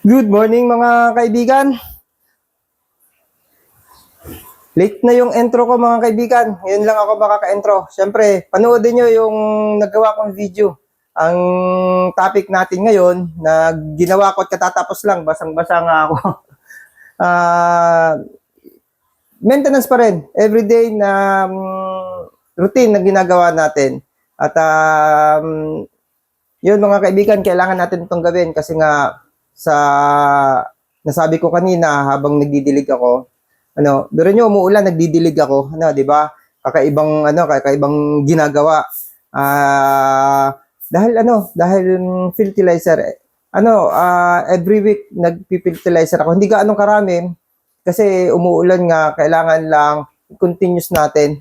Good morning mga kaibigan. Late na yung intro ko mga kaibigan. Ngayon lang ako makaka-intro. Siyempre, panoodin nyo yung nagawa kong video. Ang topic natin ngayon na ginawa ko at katatapos lang, basang-basa nga ako. Maintenance pa rin. Everyday na routine na ginagawa natin. At yun mga kaibigan, kailangan natin itong gawin kasi nga sa nasabi ko kanina habang nagdidilig ako, pero nyo umuulan, nagdidilig ako, 'di ba? Kakaibang ginagawa. Dahil fertilizer, every week nagpi-fertilizer ako. Hindi gaano karami kasi umuulan nga, kailangan lang continuous natin.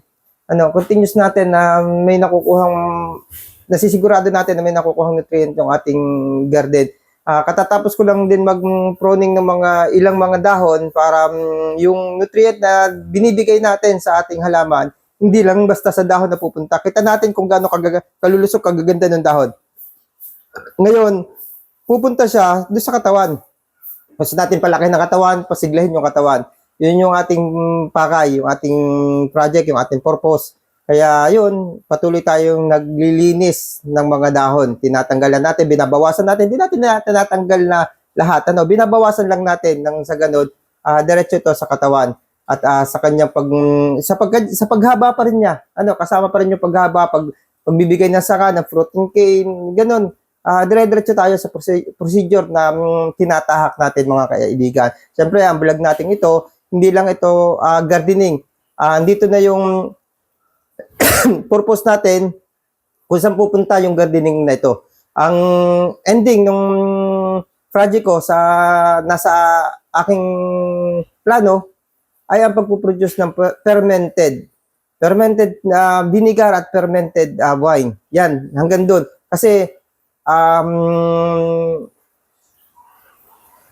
Continuous natin na may nakukuhang nasisigurado natin na may nakukuhang nutrient yung ating garden. Katatapos ko lang din mag-pruning ng ilang mga dahon para yung nutrient na binibigay natin sa ating halaman, hindi lang basta sa dahon na pupunta. Kita natin kung gaano kalulusog, kagaganda ng dahon. Ngayon, pupunta siya doon sa katawan. Gusto natin palaki ng katawan, pasiglahin yung katawan. Yun yung ating pakay, yung ating project, yung ating purpose. Kaya yun, patuloy tayong naglilinis ng mga dahon. Tinatanggalan natin, binabawasan natin. Hindi natin tinatanggal na lahat. Binabawasan lang natin nang sa ganun, diretso ito sa katawan. At sa kanyang sa paghaba pa rin niya. Kasama pa rin yung paghaba, pagbibigay ng saka, ng fruiting cane, ganun. Dire-diretso tayo sa procedure na tinatahak natin mga kaibigan. Siyempre, ang vlog natin ito, hindi lang ito gardening. Dito na yung purpose natin kung saan pupunta yung gardening na ito. Ang ending ng project ko nasa aking plano ay ang pagpuproduce ng fermented na vinegar at fermented wine. Yan, hanggang doon. Kasi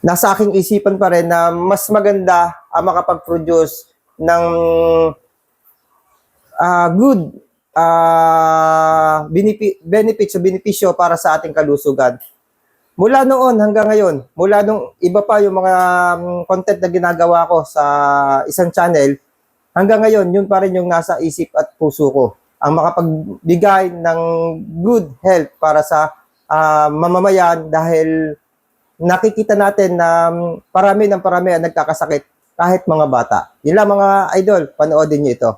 nasa aking isipan pa rin na mas maganda makapag-produce ng good benefits o benepisyo para sa ating kalusugan. Mula noon hanggang ngayon, mula nung iba pa yung mga content na ginagawa ko sa isang channel, hanggang ngayon, yun pa rin yung nasa isip at puso ko. Ang makapagbigay ng good health para sa mamamayan dahil nakikita natin na parami ang nagkakasakit kahit mga bata. Yun lang mga idol, panoodin nyo ito.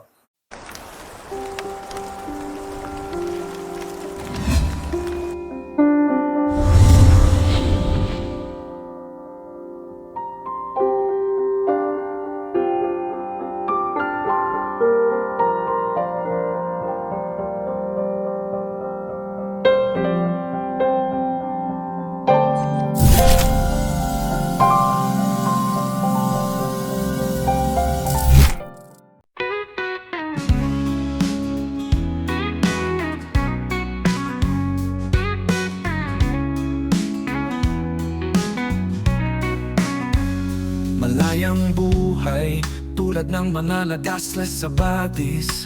Malayang buhay, tulad ng mga lagaslas sa batis.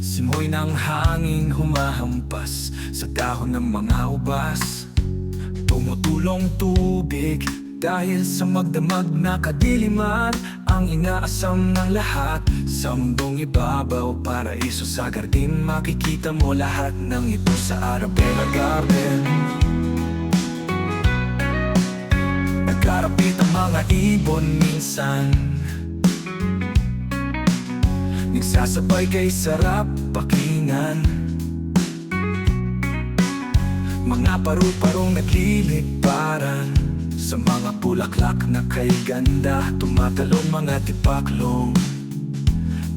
Simoy ng hangin humahampas sa dahon ng mga ubas. Tumutulong tubig dahil sa magdamag na kadiliman. Ang inaasam ng lahat sa mundong ibabaw, paraiso sa gardin. Makikita mo lahat ng ito sa Arabella Garden. Nagkarapit ang mga ibon minsan, nagsasabay kay sarap pakinggan. Mga paru-parong nagliliparan sa mga bulaklak na kay ganda. Tumatalong mga tipaklong,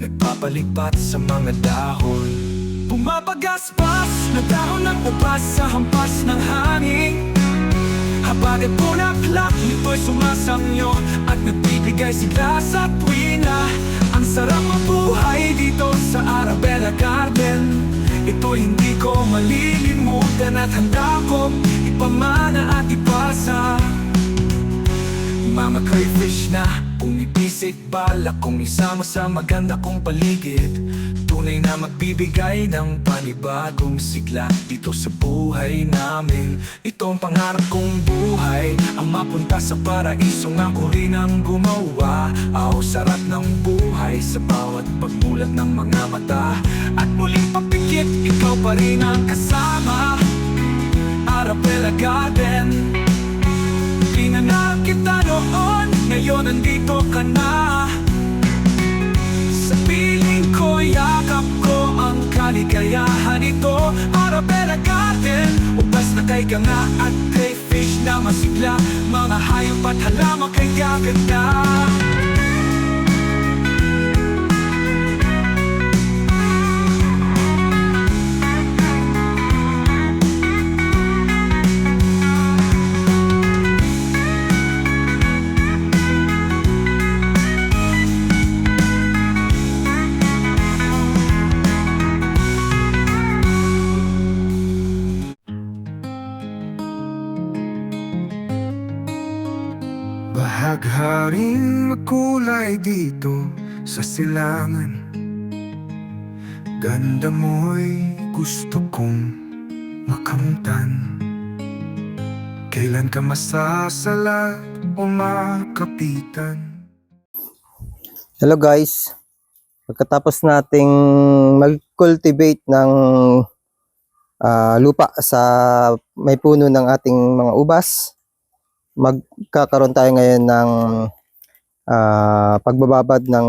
nagpapalipat sa mga dahon. Pumapagaspas na dahon ng ubas sa hampas ng hangin. Habang at bulaklak nito'y sumasangyo at nagbibigay sigla sa tuwina. Ang sarap mabuhay dito sa Arabella Garden. Ito hindi ko malilimutan at handa kong ipamana at ipasa. Mama crayfish na umipis Basic balak kong isama sa maganda kong paligid, tunay na magbibigay ng panibagong sigla dito sa buhay namin. Ito ang pangarap kong buhay, ang mapunta sa paraisong ako rin ang gumawa. Sarap ng buhay sa bawat pagmulat ng mga mata, at muling papikit, ikaw pa rin ang kasama. Arabella Garden, pinangarap kita noon, ngayon nandito ka na. Sa piling ko, yakap ko ang kaligayahan ito. Arabella Garden, ubas na kay ganga at crayfish na masigla, mga hayop at halaman kay gaganda. Bahagharing makulay dito sa silangan, ganda mo'y gusto kong makamtan. Kailan ka masasalat o makapitan? Hello guys, pagkatapos nating mag-cultivate ng lupa sa may puno ng ating mga ubas, magkakaroon tayo ngayon ng pagbababad ng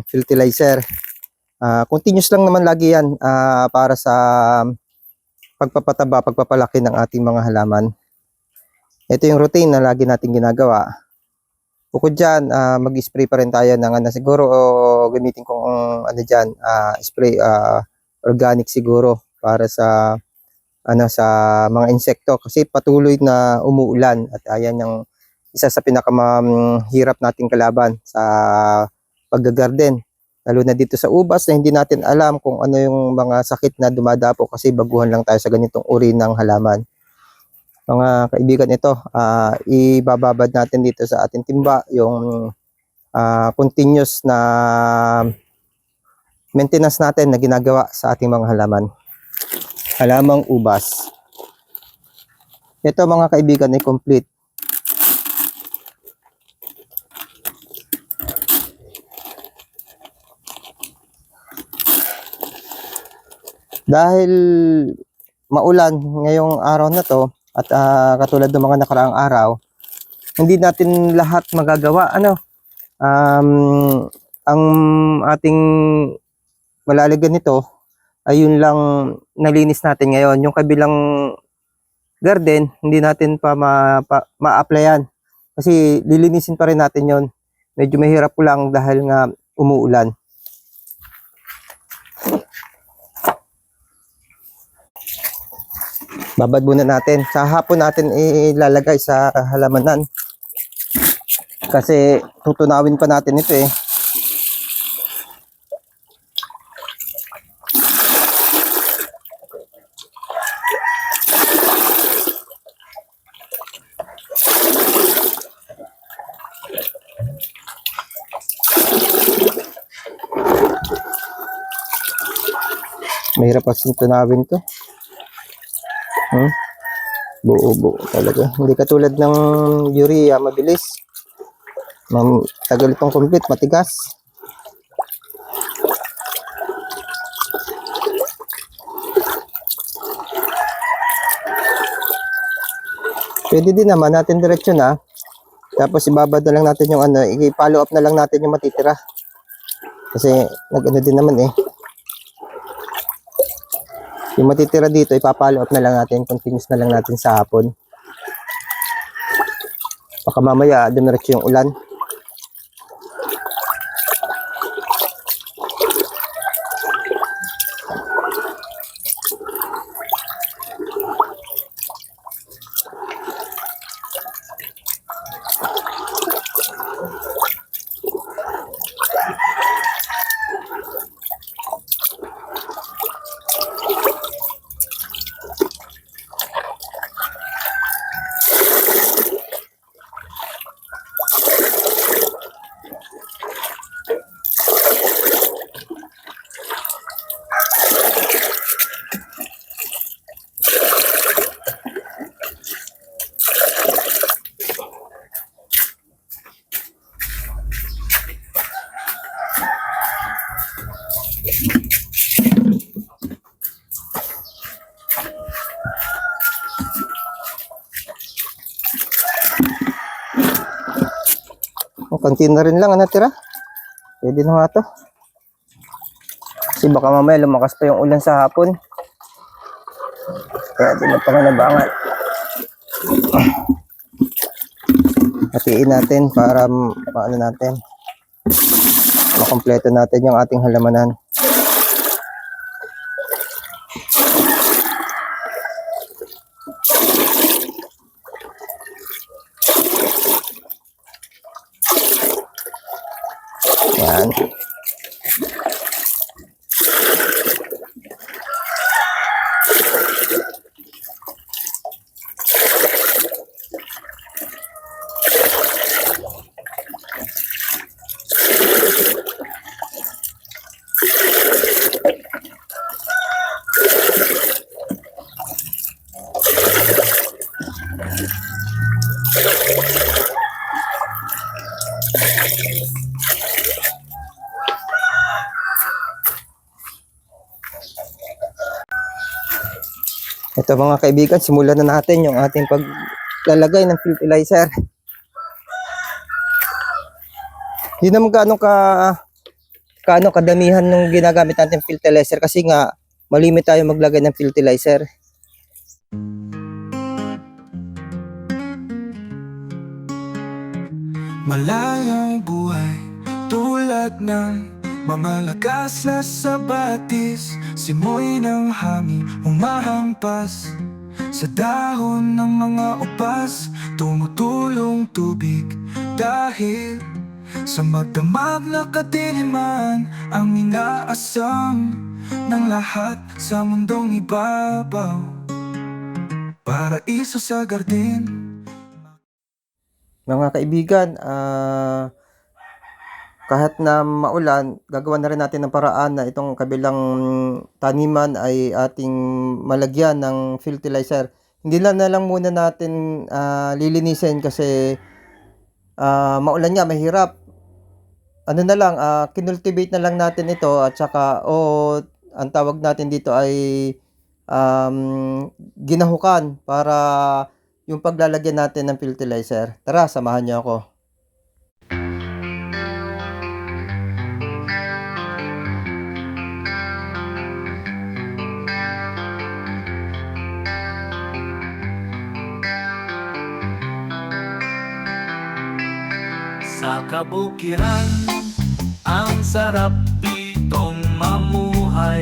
fertilizer. Continuous lang naman lagi yan para sa pagpapataba, pagpapalaki ng ating mga halaman. Ito yung routine na lagi natin ginagawa. Bukod dyan, mag-spray pa rin tayo ng siguro gamitin kong spray organic siguro para sa sa mga insekto, kasi patuloy na umuulan at ayan yung isa sa pinakamahirap nating kalaban sa paggagarden, lalo na dito sa ubas na hindi natin alam kung ano yung mga sakit na dumadapo kasi baguhan lang tayo sa ganitong uri ng halaman. Mga kaibigan, ito ibababad natin dito sa ating timba yung continuous na maintenance natin na ginagawa sa ating mga halamang ubas. Ito mga kaibigan ay complete. Dahil maulan ngayong araw na to at katulad ng mga nakaraang araw, hindi natin lahat magagawa. Ang ating malalagan nito ayun lang nalinis natin ngayon. Yung kabilang garden, hindi natin pa ma-applyan. Kasi lilinisin pa rin natin yon. Medyo mahirap po lang dahil nga umuulan. Babad muna natin. Sa hapon natin ilalagay sa halamanan. Kasi tutunawin pa natin ito eh. Mahirap kasing tunawin to. Buo-buo talaga. Hindi katulad ng urea, mabilis. Tagal itong complete, matigas. Pwede din naman natin diretso na. Tapos ibabad na lang natin yung i-follow up na lang natin yung matitira. Kasi nag-ano din naman eh. Yung matitira dito, ipapalo up na lang natin, continuous na lang natin sa hapon. Baka mamaya, dumiretso yung ulan. Konti na rin lang ang natira. Pwede na nga to. Kasi baka mamaya lumakas pa yung ulan sa hapon. Kaya di na panganabangan. Hatiin natin para paano natin makompleto natin yung ating halamanan. Yan. Ito mga kaibigan, simulan na natin yung ating paglalagay ng fertilizer. Hindi naman kaano kadamihan ng ginagamit natin fertilizer kasi nga malimit tayo maglagay ng fertilizer. Malayang buhay tulad ng mga lakas na sabatis, simoy ng hangin humahampas sa dahon ng mga upas, tumutulong tubig dahil sa magdamag na kadiliman ang inaasam ng lahat sa mundong ibabaw, paraiso sa gardin. Mga kaibigan, kahit na maulan, gagawa na rin natin ng paraan na itong kabilang taniman ay ating malagyan ng fertilizer. Hindi na lang muna natin lilinisin kasi maulan nga, mahirap. Ano na lang, kinultivate na lang natin ito at saka ang tawag natin dito ay ginahukan para yung paglalagyan natin ng fertilizer. Tara, samahan niyo ako. Sa kabukiran, ang sarap ditong mamuhay.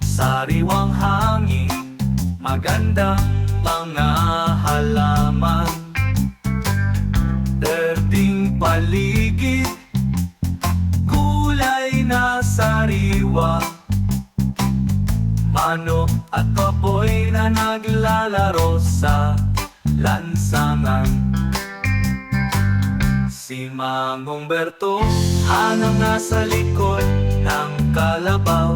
Sariwang hangin, magandang mga halaman, derding paligid, gulay na sariwa, manok at kapoy na naglalaro sa lansangan. Si Mang Humberto, hanang nasa likod ng kalabaw.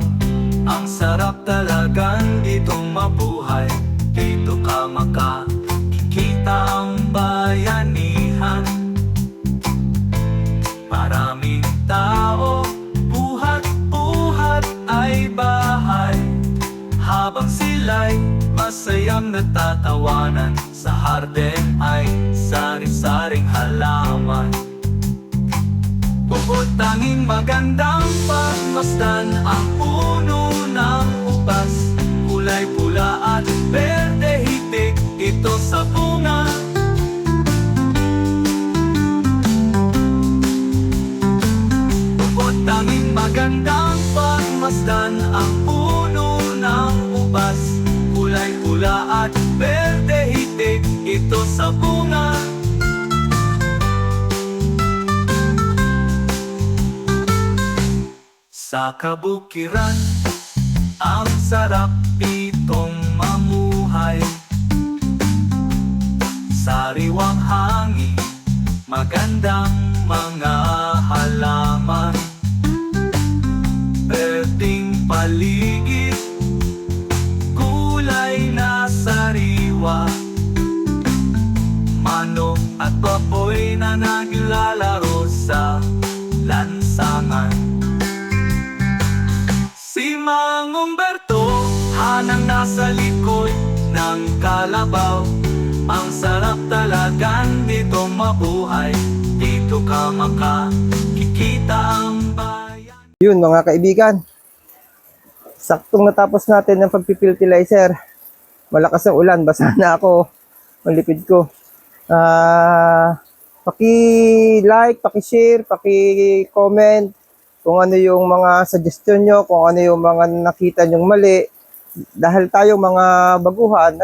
Ang sarap talagang ditong mabuhay. Dito ka makikita ang bayanihan. Maraming tao, buhat-buhat ay bahay. Habang sila'y masayang natatawanan, sa harden ay sari-saring halaman. Bukod tanging magandang pagmasdan ang puno ng upas, kulay pula at berde hitik ito sa bunga. Bukod tanging magandang pagmasdan ang puno ng upas, kulay pula at berde hitik ito sa bunga. Sa kabukiran, ang sarap itong mamuhay. Sariwang hangin, magandang mga halaman, berding paligid, gulay na sariwa, manok at baboy na naglalaro sa lansangan. Si Mang Humberto, hanang nasa likod ng kalabaw. Ang sarap talagang dito mabuhay. Dito ka makikita ang bayan. Yun mga kaibigan, saktong natapos natin ng pagpipiltilizer. Malakas ang ulan, basa na ako, malipid ko. Paki-like, paki-share, paki-comment kung ano yung mga suggestion nyo, kung ano yung mga nakita nyong mali. Dahil tayo mga baguhan,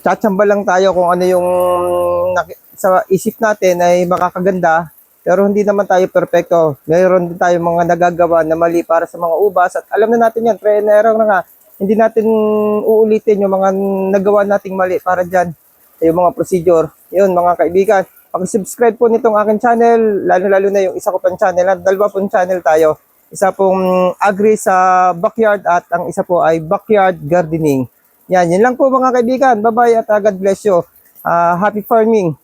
tsatsamba lang tayo kung ano yung sa isip natin ay makakaganda, pero hindi naman tayo perfecto. Mayroon din tayo mga nagagawa na mali para sa mga ubas at alam na natin yan, try and error na nga. Hindi natin uulitin yung mga nagawa nating mali para dyan, yung mga procedure. Yun mga kaibigan, pag-subscribe po nitong aking channel, lalo-lalo na yung isa ko pang channel, at dalawa pong channel tayo. Isa pong agri sa backyard at ang isa po ay backyard gardening. Yan, yun lang po mga kaibigan. Bye-bye at God bless you. Happy farming.